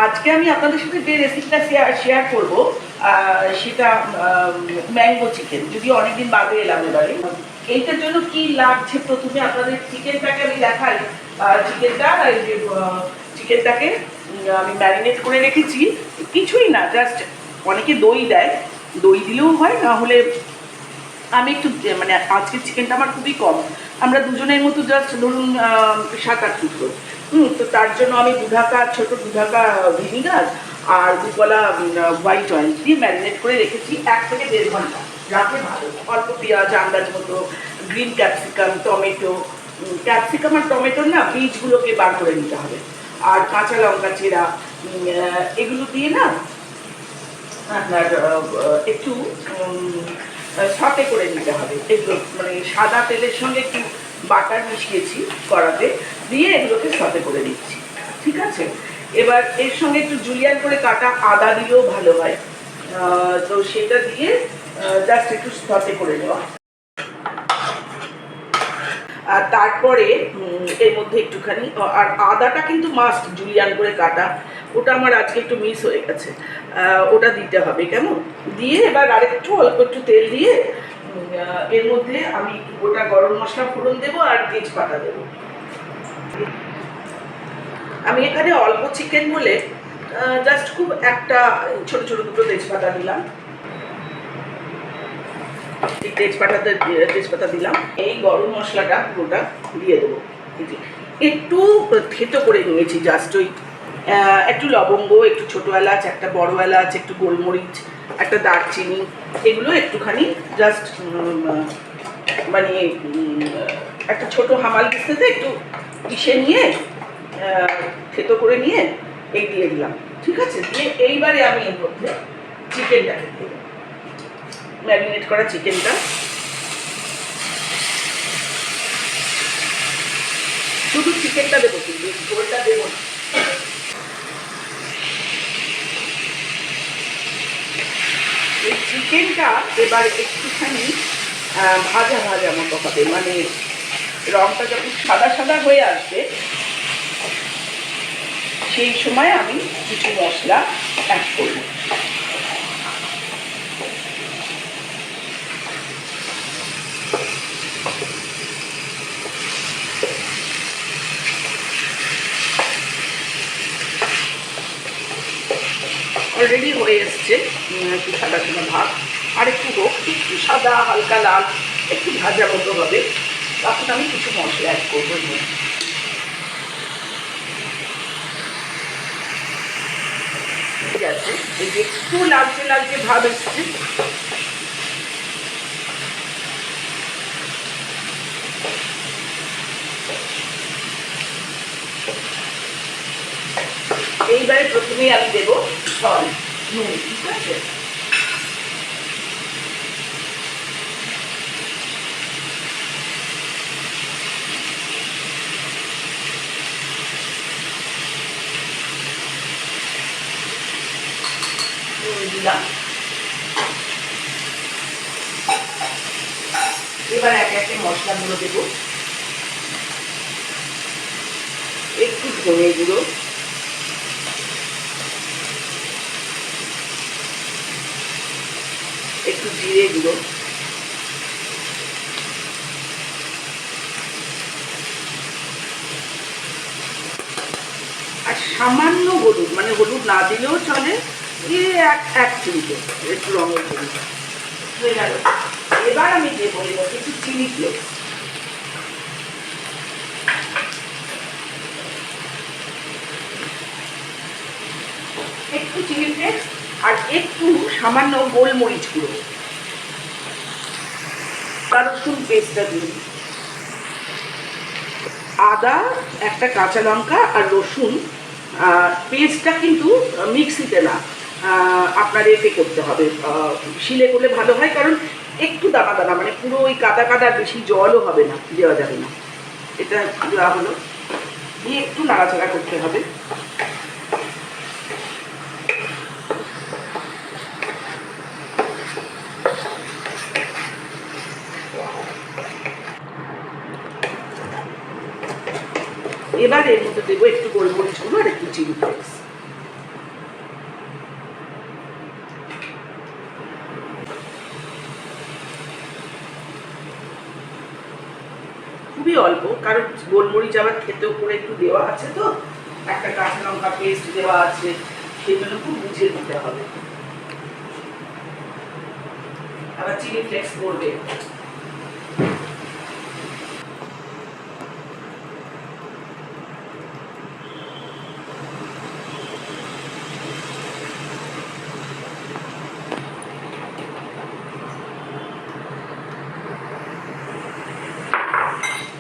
আজকে আমি আপনাদের সাথে যে রেসিপিটা শেয়ার করব সেটা ম্যাঙ্গো চিকেন। যদিও অনেকদিন বাদে এলাম এবারে। এইটার জন্য কি লাগছে প্রথমে আপনাদের চিকেনটাকে আমি দেখাই। চিকেনটাকে আমি ম্যারিনেট করে রেখেছি। কিছুই না, জাস্ট অনেকে দই দেয়, দই দিলেও হয়, না হলে আমি একটু মানে আজকে চিকেনটা আমার খুবই কম, আমরা দুজনের মতো জাস্ট ধরুন 7-8 টুকরো। তো তার জন্য আমি ছোটো দুধাকা ভিনিগার আর দুকলা হোয়াইট অয়েল দিয়ে ম্যারিনেট করে রেখেছি 1 থেকে 1.5 ঘন্টা। রাখলে ভালো। অল্প পেঁয়াজ আন্দাজ মতো, গ্রিন ক্যাপসিকাম, টমেটো, ক্যাপসিকাম আর টমেটোর না বীজগুলোকে বার করে নিতে হবে, আর কাঁচা লঙ্কা চেরা, এগুলো দিয়ে না আপনার একটু সতে করে নিতে হবে। এগুলো মানে সাদা তেলের সঙ্গে একটু বাটার মিশিয়েছি কড়াতে, দিয়ে এগুলোকে সতে করে নিচ্ছি। ঠিক আছে, এবার এর সঙ্গে একটু জুলিয়ান করে কাটা আদা দিলেও ভালো হয়। তো সেটা দিয়ে জাস্ট একটু সতে করে নেওয়া। আর তারপরে এর মধ্যে একটুখানি, আর আদাটা কিন্তু মাস্ট জুলিয়ান করে কাটা, ওটা আমার আজকে একটু মিস হয়ে গেছে, ওটা দিতে হবে। কেমন দিয়ে এবার আরেকটু অল্প একটু তেল দিয়ে এর মধ্যে আমি গোটা গরম মশলা ফোড়ন দেবো আর তেজপাতা দেবো। আমি এখানে অল্প চিকেন বলে জাস্ট খুব একটা ছোট ছোট দুটো তেজপাতা দিলাম। তেজপাতা দিলাম। এই গরম মশলাটা পুরোটা দিয়ে দেবো। একটু থেতো করে নিয়েছি, জাস্ট ওই একটু লবঙ্গ, একটু ছোটো এলাচ, একটা বড় এলাচ, একটু গোলমরিচ, একটা দারচিনি, এগুলো একটুখানি জাস্ট মানে একটা ছোটো হামাল দিস্তাতে একটু পিষে নিয়ে থেতো করে নিয়ে এই দিয়ে দিলাম। ঠিক আছে, দিয়ে এইবারে আমি এর মধ্যে চিকেনটাকে দেবো, ম্যারিনেট করা চিকেনটা। শুধু চিকেনটা দেবো, কিন্তু ঝোলটা দেবো না। এই চিকেনটা এবার একটুখানি ভাজা ভাজা মতো হবে, মানে রংটা যখন সাদা সাদা হয়ে আসবে সেই সময় আমি কিছু মশলা অ্যাড করবো। অলরেডি হয়ে এসছে একটু সাদা সাদা ভাব, আর একটু হোক, একটু সাদা হালকা লাল একটু ভাজা মতো হবে, তখন আমি কিছু মশলা অ্যাড করবো। ঠিক আছে, এই যে একটু লালচে লালচে ভাব এসছে, এইবারে প্রথমেই আমি দেবো নুন। ঠিক আছে, দিলাম। এবার একে একে মশলাগুলো দেবো। একটু ধনে গুঁড়ো, একটু জিরে গুঁড়ো, আর সামান্য হলুদ, মানে হলুদ না দিলেও চলে, এক চিমটে একটু রঙের হলুদ হয়ে গেল। এবার আমি দেবো একটু চিলি ফ্লেক্স, একটু চিলি ফ্লেক্স, আর একটু সামান্য গোলমরিচ গুঁড়ো, আদা রসুন পেস্টটা দিন। আদা, একটা কাঁচা লঙ্কা আর রসুন পেস্টটা কিন্তু মিক্সিতে না, আপনার এতে করতে হবে, শিলে করলে ভালো হয়, কারণ একটু দানা দানা, মানে পুরো ওই কাদা কাদা, বেশি জলও হবে না, দেওয়া যাবে না। এটা দেওয়া হলো, দিয়ে একটু নাড়াচাড়া করতে হবে। এবার এর মধ্যে দেবো একটু গোলমরিচ গুঁড়ো আর একটু চিলি ফ্লেক্স। অল্প, কারণ গোলমরিচ আবার খেতেও করে একটু দেওয়া আছে, তো একটা কাঁচা লঙ্কা পেস্ট দেওয়া আছে, সেই জন্য খুব বুঝে দিতে হবে। আবার চিলি ফ্লেক্স করবে।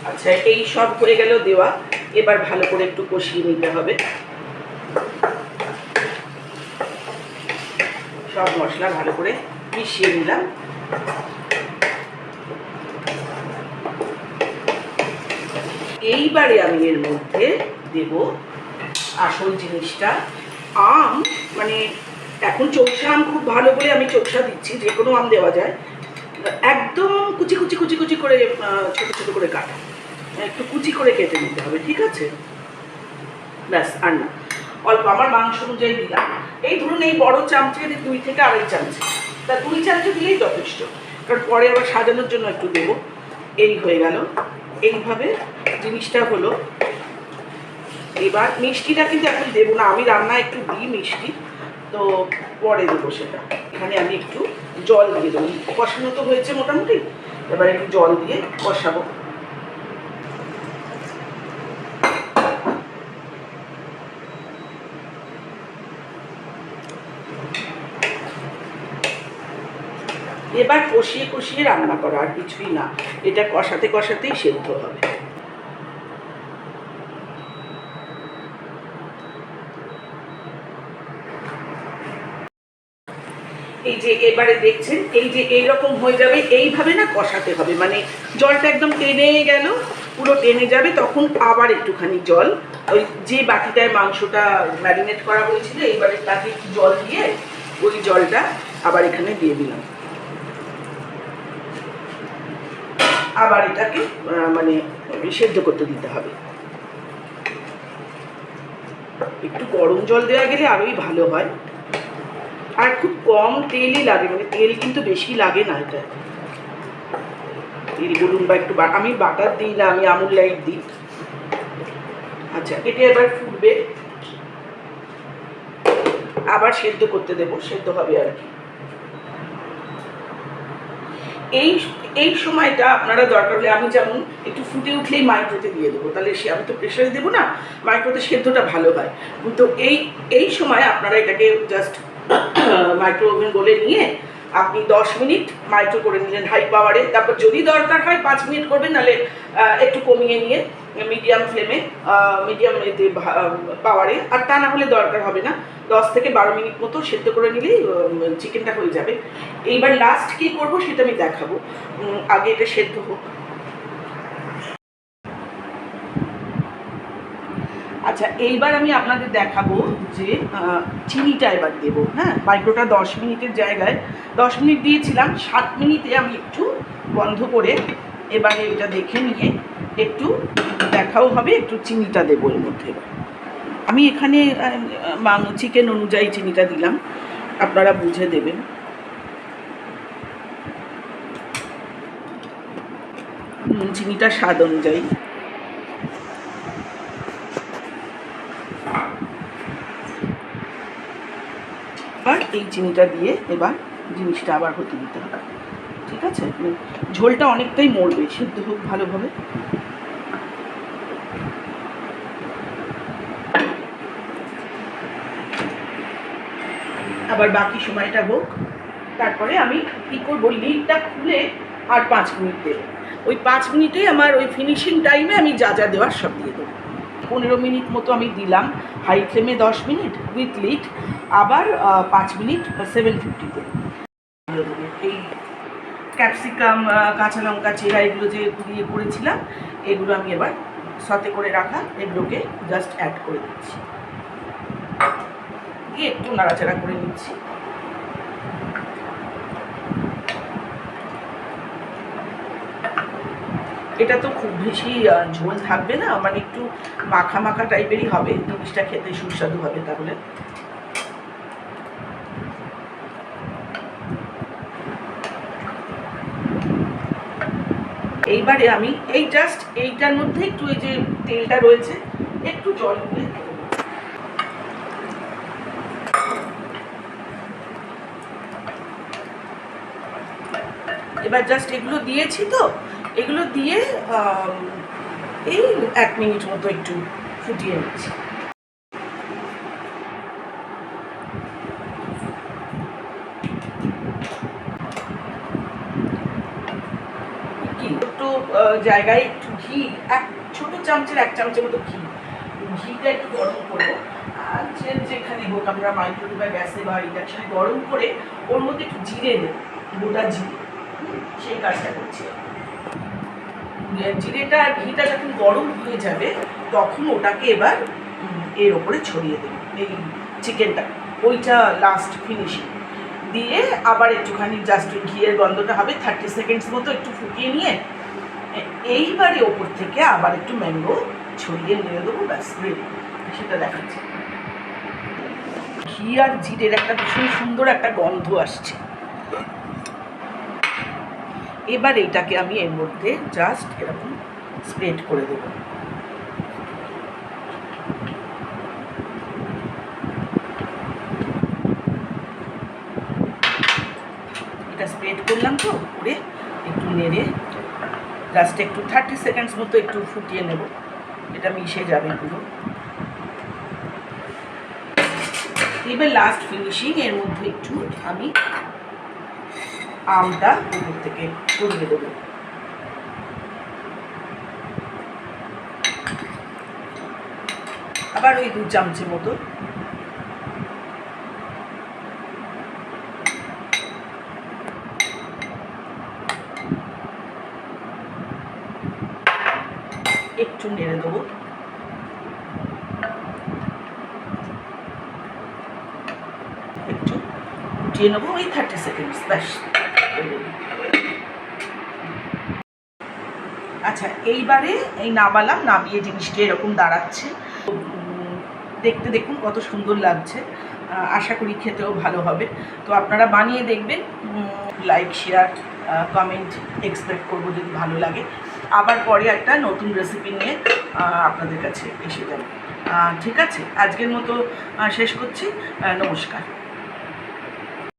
আচ্ছা, এই সব হয়ে গেল দেওয়া, এবার ভালো করে একটু কষিয়ে নিতে হবে। সব মশলা ভালো করে মিশিয়ে নিলাম। এইবারে আমি এর মধ্যে দেব আসল জিনিসটা, আম। মানে এখন চৌষা আম খুব ভালো বলে আমি চৌষা দিচ্ছি, যে কোনো আম দেওয়া যায়। একদম কুচি কুচি কুচি কুচি করে ছোট ছোট করে কাটা, একটু কুচি করে কেটে নিতে হবে, ঠিক আছে? ব্যাস, আর না, অল্প আমার মাংস অনুযায়ী দিলাম। এই ধরুন এই বড় চামচে 2 থেকে 2.5 চামচ, তা 2 চামচ দিলেই যথেষ্ট, কারণ পরে আবার সাজানোর জন্য একটু দেবো। এই হয়ে গেল, এইভাবে জিনিসটা হলো। এবার মিষ্টিটা কিন্তু এখন দেবো না, আমি রান্নায় একটু দিই মিষ্টি, তো পরে দেবো সেটা। এখানে আমি একটু জল দিয়ে দেবো, কষানো তো হয়েছে মোটামুটি, এবার একটু জল দিয়ে কষাবো। এবার কষিয়ে কষিয়ে রান্না করা, আর কিছুই না, এটা কষাতে কষাতেই সেদ্ধ হবে। এই যে এবারে দেখছেন, এই যে এইরকম হয়ে যাবে, এইভাবে না কষাতে হবে, মানে জলটা একদম টেনে গেল, পুরো টেনে যাবে, তখন আবার একটুখানি জল, ওই যে বাটিটায় মাংসটা ম্যারিনেট করা হয়েছিল, এইবারে তাকে একটু জল দিয়ে ওই জলটা আবার এখানে দিয়ে দিলাম। আবার এটাকে মানে সেদ্ধ করতে দিতে হবে। একটু গরম জল দেওয়া গেলে আরোই ভালো হয়, আর খুব কম তেলই লাগে, মানে তেল কিন্তু বেশি লাগে না। এটা তেল বলুন বা একটু, আমি বাটার দিই না, আমি আমুল লাইট দিই। আচ্ছা, এটা এবার ফুটবে, আবার সেদ্ধ করতে দেবো, সেদ্ধ হবে আর কি। এই এই সময়টা আপনারা দরকার হলে, আমি যেমন একটু ফুটে উঠলেই মাইক্রোতে দিয়ে দেবো, তাহলে আমি তো প্রেশারে দেবো না, মাইক্রোতে সেদ্ধটা ভালো হয়। তো এই সময় আপনারা এটাকে জাস্ট মাইক্রো ওভেন বলে নিয়ে আপনি 10 মিনিট মাইক্রো করে নিলেন হাই পাওয়ারে, তারপর যদি দরকার হয় 5 মিনিট করবেন, নাহলে একটু কমিয়ে নিয়ে মিডিয়াম ফ্লেমে, মিডিয়াম পাওয়ারে, আর তা না হলে দরকার হবে না, 10 থেকে 12 মিনিট মতো সেদ্ধ করে নিলেই চিকেনটা হয়ে যাবে। এইবার লাস্ট কী করবো সেটা আমি দেখাবো, আগে এটা সেদ্ধ হোক। আচ্ছা, এইবার আমি আপনাদের দেখাবো যে চিনিটা এবার দেবো। হ্যাঁ, মাইক্রোটা 10 মিনিটের জায়গায় 10 মিনিট দিয়েছিলাম, 7 মিনিটে আমি একটু বন্ধ করে এবারে এটা দেখে নিয়ে একটু দেখাও হবে, একটু চিনিটা দেবো এর মধ্যে। আমি এখানে চিকেন অনুযায়ী চিনিটা দিলাম, আপনারা বুঝে দেবেন। চিনিটা স্বাদ অনুযায়ী। আর এই চিনিটা দিয়ে এবার জিনিসটা আবার হতে দিতে হবে, ঠিক আছে? ঝোলটা অনেকটাই মরবে, সেদ্ধ হোক ভালোভাবে। আবার বাকি সময়টা হোক, তারপরে আমি কী করবো, লিডটা খুলে আর 5 মিনিট দেবো। ওই 5 মিনিটে আমার ওই ফিনিশিং টাইমে আমি যা যা দেওয়ার সব দিয়ে দেবো। 15 মিনিট মতো আমি দিলাম হাই ফ্লেমে, 10 মিনিট উইথ লিড, আবার 5 মিনিট 750-তে। এই ক্যাপসিকাম, কাঁচা লঙ্কা চেরা, এগুলো যে দিয়ে করেছিলাম, এগুলো আমি এবার সতে করে রাখা এগুলোকে জাস্ট অ্যাড করে দিচ্ছি, দিয়ে একটু নাড়াচাড়া করে নিচ্ছি। এটা তো খুব বেশি ঝোল থাকবে না, মানে একটু মাখা মাখা টাইপেরই হবে, জিনিসটা খেতে সুস্বাদু হবে। তাহলে এইবারে আমি এই জাস্ট এইটার মধ্যে একটু এই যে তেলটা রয়েছে একটু জল দিয়ে দেবো। এবার জাস্ট এগুলো দিয়েছি তো, এগুলো দিয়ে এই 1 মিনিট মতো একটু ফুটিয়ে নিচ্ছি। একটু জায়গায় একটু ঘি, এক ছোট চামচের 1 চামচের মতো ঘিটা একটু গরম করবো। আর যেখানে হোক আমরা মাইক্রোওয়েভ বা গ্যাসে বা ইন্ডাকশনে গরম করে ওর মধ্যে একটু জিরে দেবো, গোটা জিরে, সেই কাজটা করছি। জিরেটা আর ঘিটা যখন গরম হয়ে যাবে তখন ওটাকে এবার এর ওপরে ছড়িয়ে দেবো, এই চিকেনটা, ওইটা লাস্ট ফিনিশিং দিয়ে আবার একটুখানি জাস্ট ঘিয়ের গন্ধটা হবে 30 সেকেন্ডস মতো একটু ফুটিয়ে নিয়ে এইবারে ওপর থেকে আবার একটু ম্যাঙ্গো ছড়িয়ে নিয়ে দেবো, ব্যাস রেডি। সেটা দেখাচ্ছি। ঘি আর জিরের একটা ভীষণ সুন্দর একটা গন্ধ আসছে। এবার এইটাকে আমি এর মধ্যে জাস্ট এরকম স্প্রেড করে দেব। এটা স্প্রেড করলাম তো, করে একটু নেড়ে জাস্ট একটু 30 সেকেন্ডস মতো একটু ফুটিয়ে নেব, এটা মিশে যাবে পুরো। এবার লাস্ট ফিনিশিং এর মধ্যে একটু আমি আমটা উপর থেকে ছড়িয়ে দেবো। আবার ওই 2 চামচের মতো একটু নেড়ে দেবো। একটু ফুটিয়ে নেবো ওই 30 সেকেন্ডস, ব্যাস। আচ্ছা, এইবারে এই নামালাম, নামিয়ে জিনিসটা এরকম দাঁড়াচ্ছে, দেখতে দেখুন কত সুন্দর লাগছে। আশা করি খেতেও ভালো হবে। তো আপনারা বানিয়ে দেখবেন, লাইক শেয়ার কমেন্ট এক্সপেক্ট করবো যদি ভালো লাগে। আবার পরে একটা নতুন রেসিপি নিয়ে আপনাদের কাছে এসে যাবে। ঠিক আছে, আজকের মতো শেষ করছি। নমস্কার।